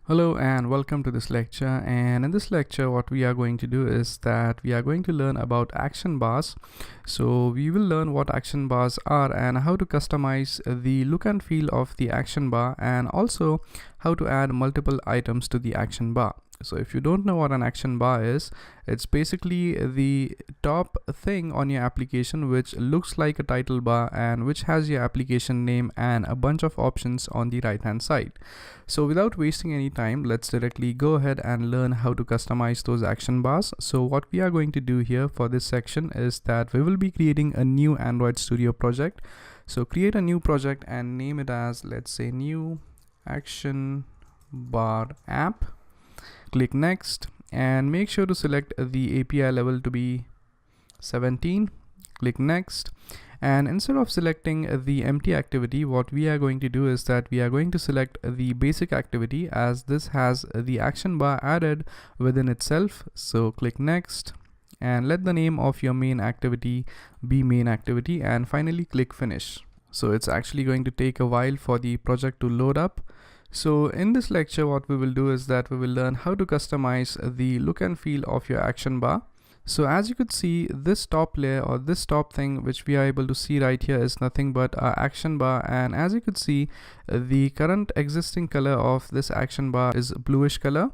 Hello and welcome to this lecture, and in this lecture what we are going to do is that we are going to learn about action bars. So we will learn what action bars are and how to customize the look and feel of the action bar, and also how to add multiple items to the action bar. So if you don't know what an action bar is, it's basically the top thing on your application which looks like a title bar and which has your application name and a bunch of options on the right hand side. So without wasting any time, let's directly go ahead and learn how to customize those action bars. So what we are going to do here for this section is that we will be creating a new Android Studio project. So create a new project and name it as, let's say, new action bar app. Click next and make sure to select the API level to be 17. Click next, and instead of selecting the empty activity, what we are going to do is that we are going to select the basic activity, as this has the action bar added within itself. So click next and let the name of your main activity be main activity, and finally click finish. So it's actually going to take a while for the project to load up. So in this lecture what we will do is that we will learn how to customize the look and feel of your action bar. So as you could see, this top layer or this top thing which we are able to see right here is nothing but our action bar, and as you could see, the current existing color of this action bar is bluish color,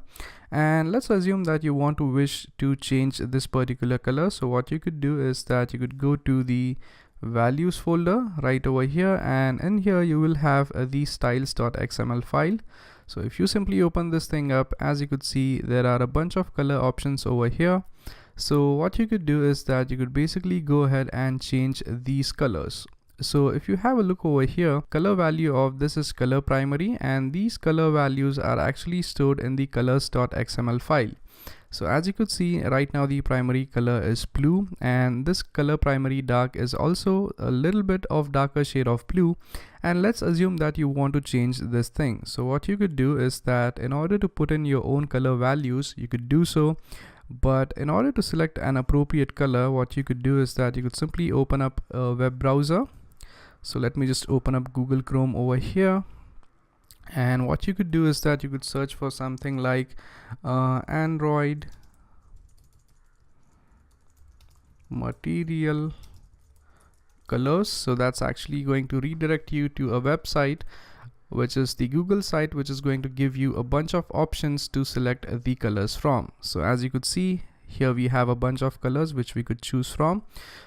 and let's assume that you want to wish to change this particular color. So what you could do is that you could go to the values folder right over here, and in here you will have the styles.xml file. So if you simply open this thing up, as you could see, there are a bunch of color options over here. So what you could do is that you could basically go ahead and change these colors. So if you have a look over here, color value of this is color primary, and these color values are actually stored in the colors.xml file. So as you could see right now, the primary color is blue, and this color primary dark is also a little bit of darker shade of blue, and let's assume that you want to change this thing. So what you could do is that in order to put in your own color values, you could do so, but in order to select an appropriate color, what you could do is that you could simply open up a web browser. So let me just open up Google Chrome over here, and what you could do is that you could search for something like Android material colors. So that's actually going to redirect you to a website, which is the Google site, which is going to give you a bunch of options to select the colors from. So as you could see here, we have a bunch of colors which we could choose from.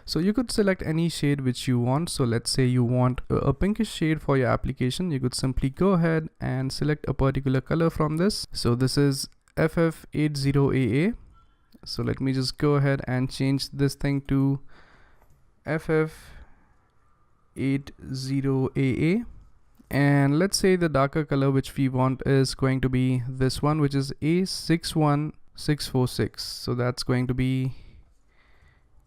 So you could select any shade which you want. So let's say you want a pinkish shade for your application. You could simply go ahead and select a particular color from this. So this is FF80AA. So let me just go ahead and change this thing to FF80AA. And let's say the darker color which we want is going to be this one, which is A61646. So that's going to be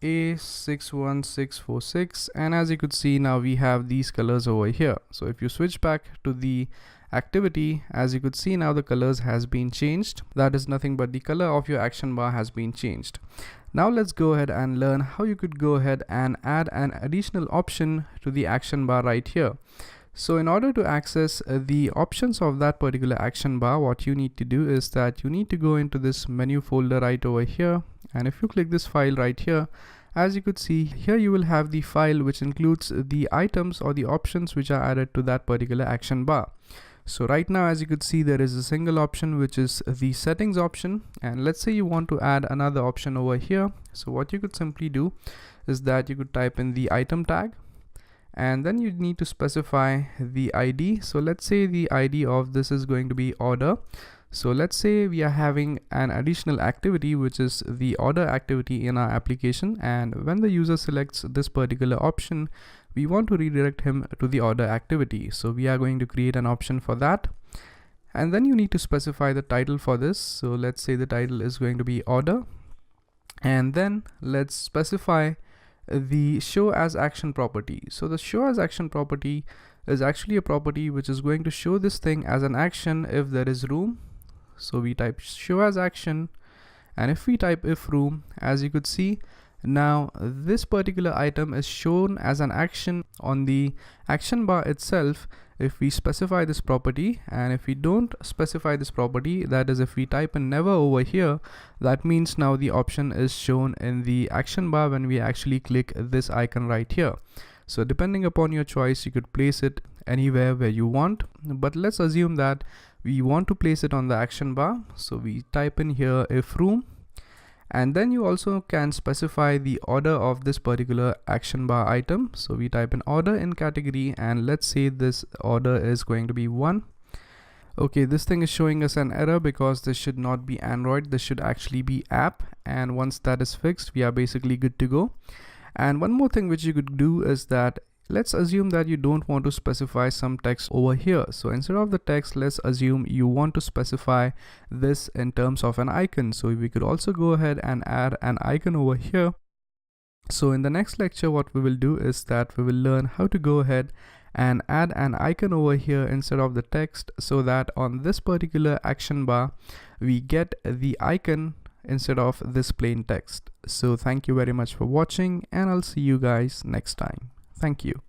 A61646, and as you could see, now we have these colors over here. So if you switch back to the activity, as you could see, now the colors has been changed. That is nothing but the color of your action bar has been changed. Now let's go ahead and learn how you could go ahead and add an additional option to the action bar right here. So in order to access the options of that particular action bar, what you need to do is that you need to go into this menu folder right over here, and if you click this file right here, as you could see here, you will have the file which includes the items or the options which are added to that particular action bar. So right now, as you could see, there is a single option which is the settings option, and let's say you want to add another option over here. So what you could simply do is that you could type in the item tag, and then you need to specify the ID. So let's say the ID of this is going to be order. So let's say we are having an additional activity which is the order activity in our application, and when the user selects this particular option, we want to redirect him to the order activity. So we are going to create an option for that, and then you need to specify the title for this. So let's say the title is going to be order, and then let's specify the show as action property. So the show as action property is actually a property which is going to show this thing as an action if there is room. So we type show as action, and if we type if room, as you could see, now this particular item is shown as an action on the action bar itself if we specify this property, and if we don't specify this property, that is if we type in never over here, that means now the option is shown in the action bar when we actually click this icon right here. So depending upon your choice, you could place it anywhere where you want, but let's assume that we want to place it on the action bar. So we type in here if room, and then you also can specify the order of this particular action bar item. So we type in order in category, and let's say this order is going to be 1. Okay, this thing is showing us an error because this should not be Android, this should actually be app, and once that is fixed, we are basically good to go. And one more thing which you could do is that let's assume that you don't want to specify some text over here. So instead of the text, let's assume you want to specify this in terms of an icon. So we could also go ahead and add an icon over here. So in the next lecture, what we will do is that we will learn how to go ahead and add an icon over here instead of the text, so that on this particular action bar, we get the icon instead of this plain text. So thank you very much for watching, and I'll see you guys next time. Thank you.